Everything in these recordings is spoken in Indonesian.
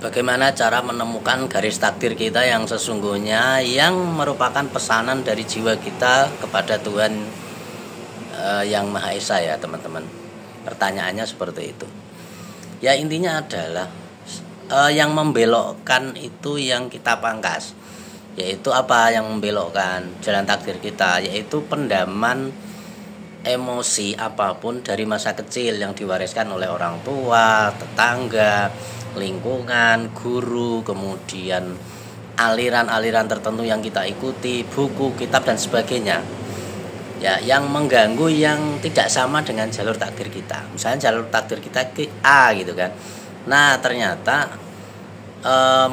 Bagaimana cara menemukan garis takdir kita yang sesungguhnya, yang merupakan pesanan dari jiwa kita kepada Tuhan yang Maha Esa ya teman-teman. Pertanyaannya seperti itu. Ya intinya adalah yang membelokkan itu yang kita pangkas. Yaitu apa yang membelokkan jalan takdir kita? Yaitu pendaman emosi apapun dari masa kecil yang diwariskan oleh orang tua, tetangga, lingkungan, guru, kemudian aliran-aliran tertentu yang kita ikuti, buku, kitab dan sebagainya. Ya, yang mengganggu yang tidak sama dengan jalur takdir kita. Misalnya jalur takdir kita ke A gitu kan. Nah, ternyata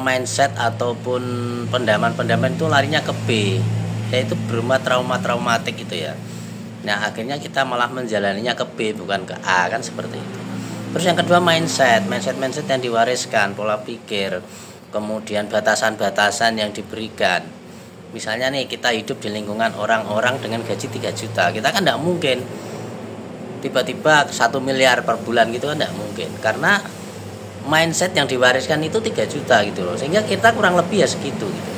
mindset ataupun pendaman-pendaman itu larinya ke B, yaitu berupa trauma-traumatik itu ya. Nah, akhirnya kita malah menjalaninya ke B bukan ke A, kan seperti itu. Terus yang kedua mindset yang diwariskan, pola pikir, kemudian batasan-batasan yang diberikan. Misalnya nih kita hidup di lingkungan orang-orang dengan gaji 3 juta, kita kan tidak mungkin tiba-tiba 1 miliar per bulan gitu kan, tidak mungkin. Karena mindset yang diwariskan itu 3 juta gitu loh, sehingga kita kurang lebih ya segitu gitu.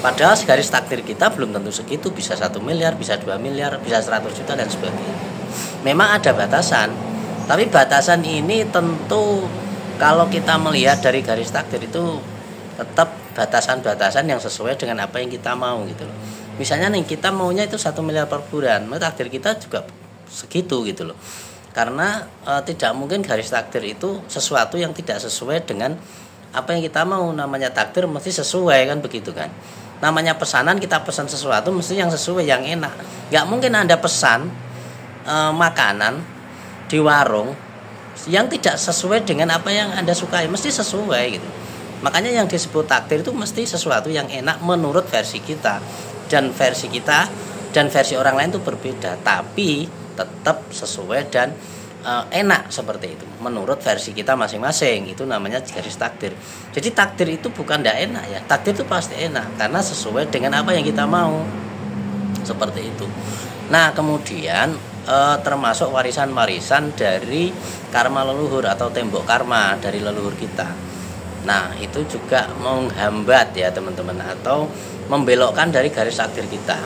Padahal garis takdir kita belum tentu segitu, bisa 1 miliar, bisa 2 miliar, bisa 100 juta dan sebagainya. Memang ada batasan, tapi batasan ini tentu kalau kita melihat dari garis takdir itu tetap batasan-batasan yang sesuai dengan apa yang kita mau gitu loh. Misalnya nih kita maunya itu 1 miliar per bulan, maka takdir kita juga segitu gitu loh. Karena tidak mungkin garis takdir itu sesuatu yang tidak sesuai dengan apa yang kita mau. Namanya takdir mesti sesuai kan begitu kan. Namanya pesanan, kita pesan sesuatu mesti yang sesuai, yang enak. Gak mungkin Anda pesan makanan di warung yang tidak sesuai dengan apa yang Anda sukai, mesti sesuai gitu. Makanya yang disebut takdir itu mesti sesuatu yang enak menurut versi kita, dan versi kita dan versi orang lain itu berbeda, tapi tetap sesuai dan enak seperti itu menurut versi kita masing-masing. Itu namanya garis takdir. Jadi takdir itu bukan tidak enak ya, takdir itu pasti enak karena sesuai dengan apa yang kita mau, seperti itu. Nah kemudian termasuk warisan-warisan dari karma leluhur atau tembok karma dari leluhur kita. Nah itu juga menghambat ya teman-teman, atau membelokkan dari garis takdir kita.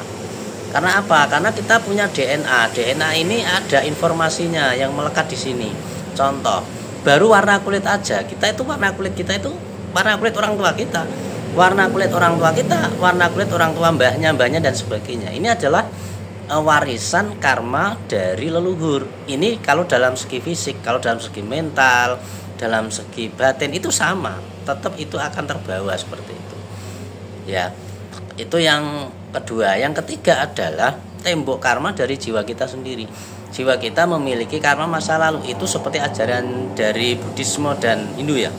Karena apa? Karena kita punya DNA. DNA ini ada informasinya yang melekat di sini. Contoh, baru warna kulit aja. Kita itu warna kulit kita itu warna kulit orang tua kita. Warna kulit orang tua kita, warna kulit orang tua mbahnya dan sebagainya. Ini adalah warisan karma dari leluhur. Ini kalau dalam segi fisik, kalau dalam segi mental, dalam segi batin itu sama, tetap itu akan terbawa seperti itu. Ya, itu yang kedua. Yang ketiga adalah tembok karma dari jiwa kita sendiri. Jiwa kita memiliki karma masa lalu, itu seperti ajaran dari Buddhisme dan Hindu ya.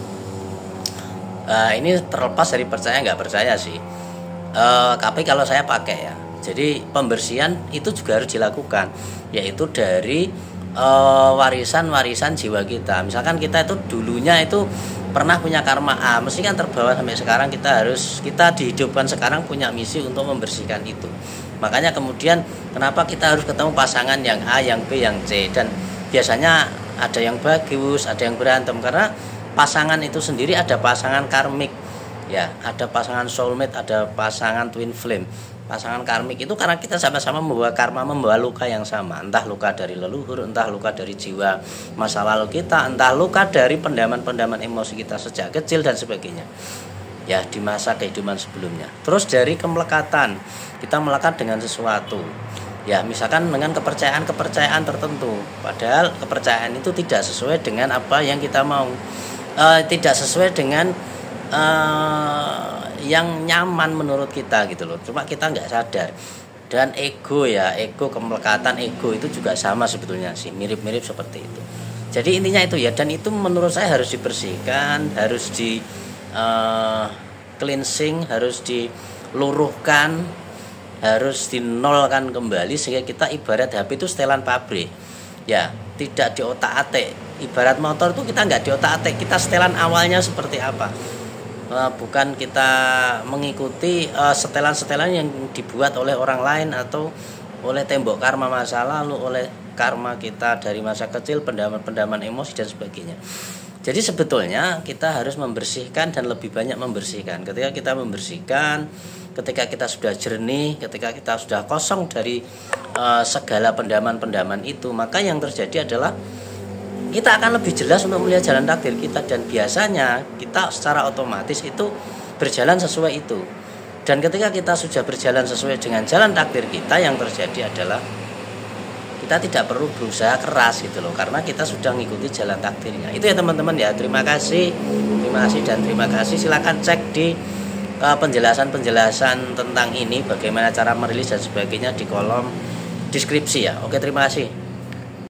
Ini terlepas dari percaya nggak percaya sih. Tapi kalau saya pakai ya. Jadi pembersihan itu juga harus dilakukan, yaitu dari warisan-warisan jiwa kita. Misalkan kita itu dulunya itu pernah punya karma A, mesti kan terbawa sampai sekarang. Kita dihidupkan sekarang punya misi untuk membersihkan itu. Makanya kemudian kenapa kita harus ketemu pasangan yang A, yang B, yang C, dan biasanya ada yang bagus, ada yang berantem, karena pasangan itu sendiri ada pasangan karmik ya, ada pasangan soulmate, ada pasangan twin flame. Pasangan karmik itu karena kita sama-sama membawa karma, membawa luka yang sama. Entah luka dari leluhur, entah luka dari jiwa masa lalu kita, entah luka dari pendaman-pendaman emosi kita sejak kecil dan sebagainya. Ya, di masa kehidupan sebelumnya. Terus dari kemelekatan, kita melekat dengan sesuatu. Ya, misalkan dengan kepercayaan tertentu. Padahal kepercayaan itu tidak sesuai dengan apa yang kita mau. Tidak sesuai dengan yang nyaman menurut kita gitu loh, cuma kita nggak sadar. Dan ego ya, kemelekatan ego itu juga sama sebetulnya sih, mirip-mirip seperti itu. Jadi intinya itu ya, dan itu menurut saya harus dibersihkan, harus di cleansing, harus diluruhkan, harus dinolkan kembali, sehingga kita ibarat HP itu setelan pabrik ya, tidak diotak-atik. Ibarat motor itu kita nggak diotak-atik, kita setelan awalnya seperti apa. Bukan kita mengikuti setelan-setelan yang dibuat oleh orang lain atau oleh tembok karma masa lalu, oleh karma kita dari masa kecil, pendaman-pendaman emosi dan sebagainya. Jadi sebetulnya kita harus membersihkan dan lebih banyak membersihkan. Ketika kita membersihkan, ketika kita sudah jernih, ketika kita sudah kosong dari segala pendaman-pendaman itu, maka yang terjadi adalah kita akan lebih jelas untuk melihat jalan takdir kita, dan biasanya kita secara otomatis itu berjalan sesuai itu. Dan ketika kita sudah berjalan sesuai dengan jalan takdir kita, yang terjadi adalah kita tidak perlu berusaha keras gitu loh, karena kita sudah mengikuti jalan takdirnya. Itu ya teman-teman ya. Terima kasih dan terima kasih. Silakan cek di penjelasan tentang ini, bagaimana cara merilis dan sebagainya di kolom deskripsi ya. Oke, terima kasih.